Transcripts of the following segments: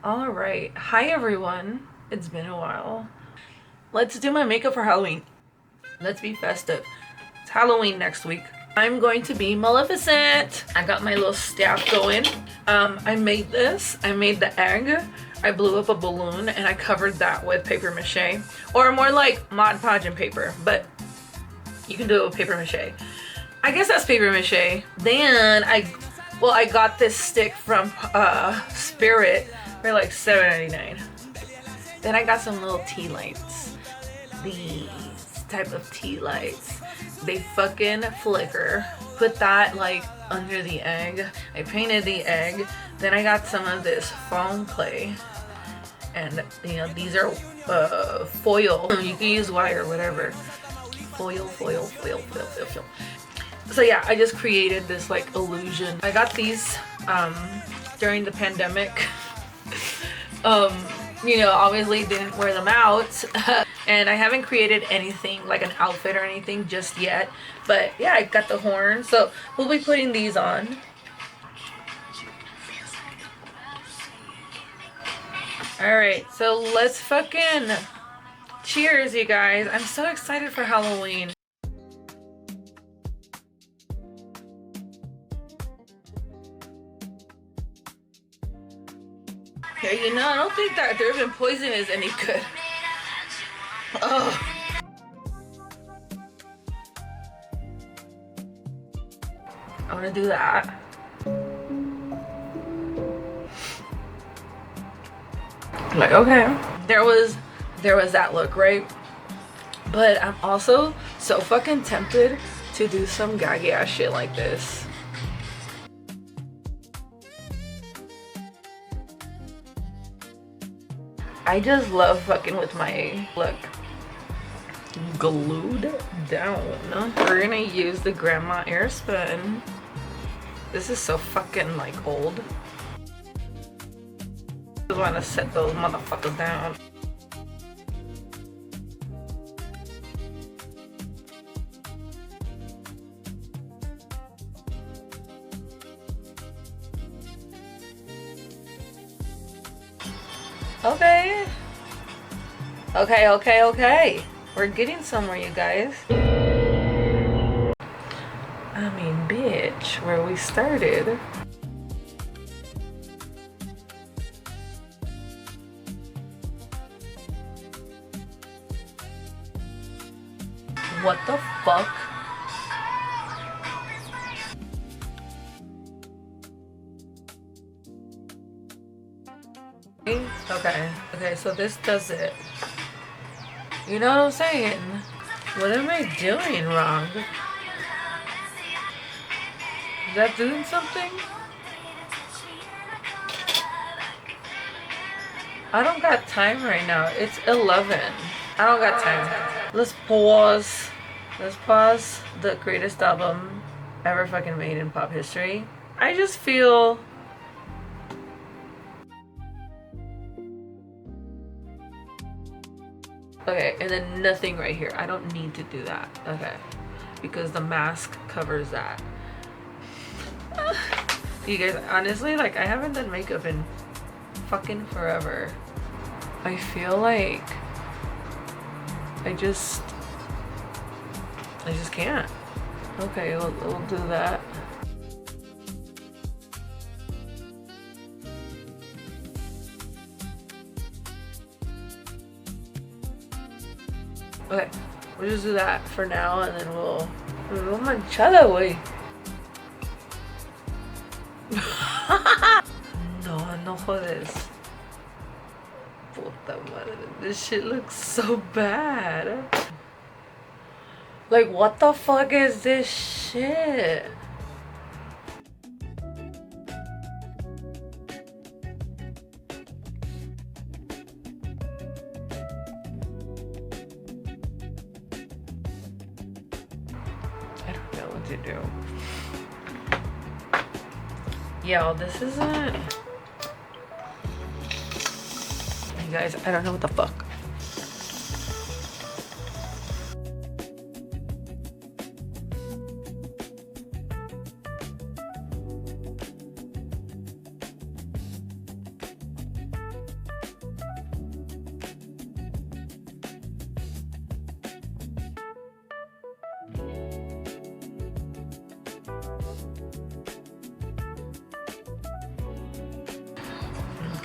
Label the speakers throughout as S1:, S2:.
S1: All right. Hi, everyone. It's been a while. Let's do my makeup for Halloween. Let's be festive. It's Halloween next week. I'm going to be Maleficent. I got my little staff going. I made this. I made the egg. I blew up a balloon and I covered that with paper mache, or more like Mod Podge paper, but you can do it with paper mache. I guess that's paper mache. Then I got this stick from Spirit for like $7.99. Then I got some little tea lights. These type of tea lights. They fucking flicker. Put that like under the egg. I painted the egg. Then I got some of this foam clay. And you know, these are foil. You can use wire, whatever. Foil. So yeah, I just created this like illusion. I got these during the pandemic. You know, obviously didn't wear them out. And I haven't created anything like an outfit or anything just yet. But yeah, I got the horn. So we'll be putting these on. Alright, so let's fucking cheers, you guys. I'm so excited for Halloween. Yeah, you know, I don't think that Durban poison is any good. Ugh. I'm gonna do that. Like, okay. There was that look, right? But I'm also so fucking tempted to do some gaggy ass shit like this. I just love fucking with my look. Glued down. We're gonna use the grandma airspun. This is so fucking like old. I just wanna set those motherfuckers down. Okay. Okay. We're getting somewhere, you guys. I mean, bitch, where we started. What the fuck? Okay, so this does it. You know what I'm saying? What am I doing wrong? Is that doing something? I don't got time right now. It's 11. I don't got time. Let's pause. Let's pause the greatest album ever fucking made in pop history. I just feel... Okay, and then nothing right here. I don't need to do that. Okay. Because the mask covers that. You guys, honestly, like, I haven't done makeup in fucking forever. I feel like I just can't. Okay, we'll do that. Okay, we'll just do that for now, and then we'll manchada, güey. No jodes. Puta madre, this shit looks so bad. Like, what the fuck is this shit? I don't know what to do. Yo, this isn't... You guys, I don't know what the fuck.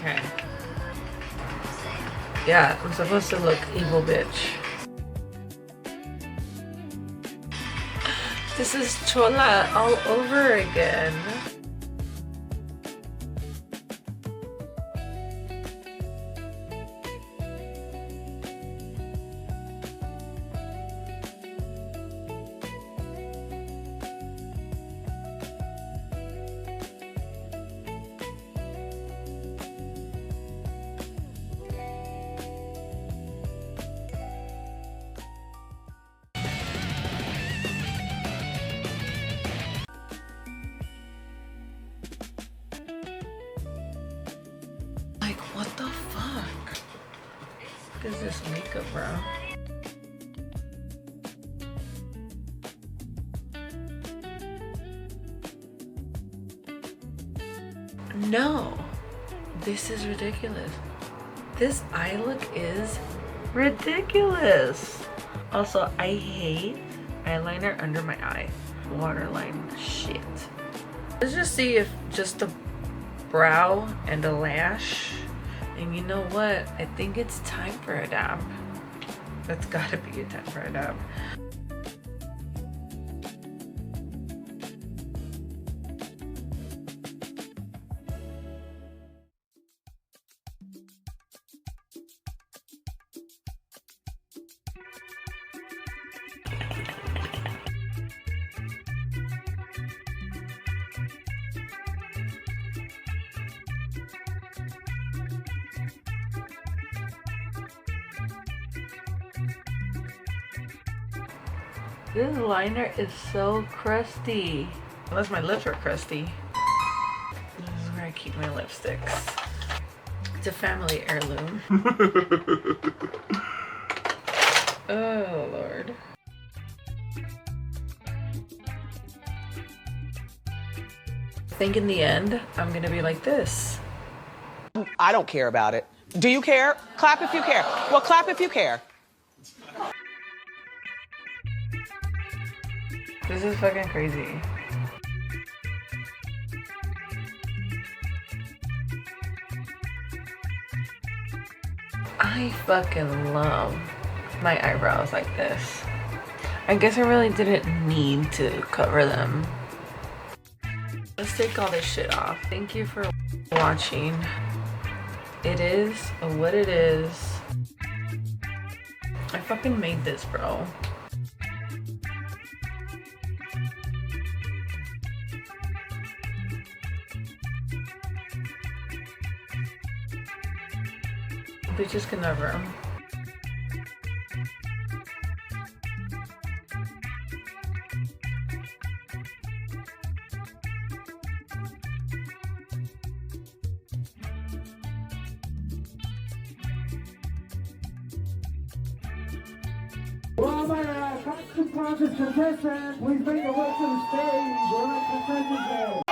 S1: Okay. Yeah, I'm supposed to look evil bitch. This is Chola all over again. Like, what the fuck? What is this makeup, bro? No, this is ridiculous. This eye look is ridiculous. Also, I hate eyeliner under my eye. Waterline shit. Let's just see if just the brow and a lash. And you know what? I think it's time for a dab. That's gotta be a time for a dab. This liner is so crusty. Unless my lips are crusty. This is where I keep my lipsticks. It's a family heirloom. Oh, Lord. I think in the end, I'm gonna be like this.
S2: I don't care about it. Do you care? Clap if you care. Well, clap if you care.
S1: This is fucking crazy. I fucking love my eyebrows like this. I guess I really didn't need to cover them. Let's take all this shit off. Thank you for watching. It is what it is. I fucking made this, bro. Bitches can never.
S3: Well, my contest contestant, please make your way to the stage. We're at contestant.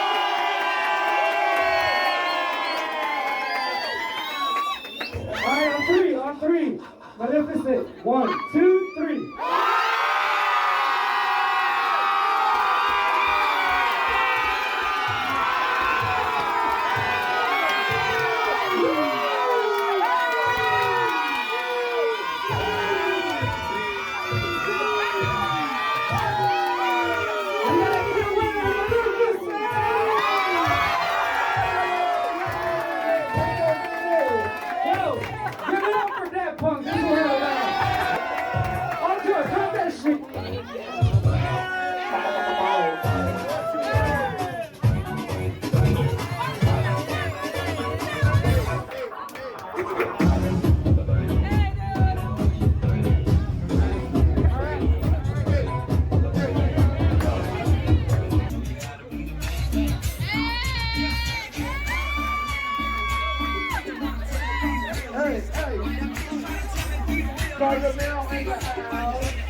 S3: Alright, on three. Maleficent. 1, 2, 3. Hey. Gargamel in the house.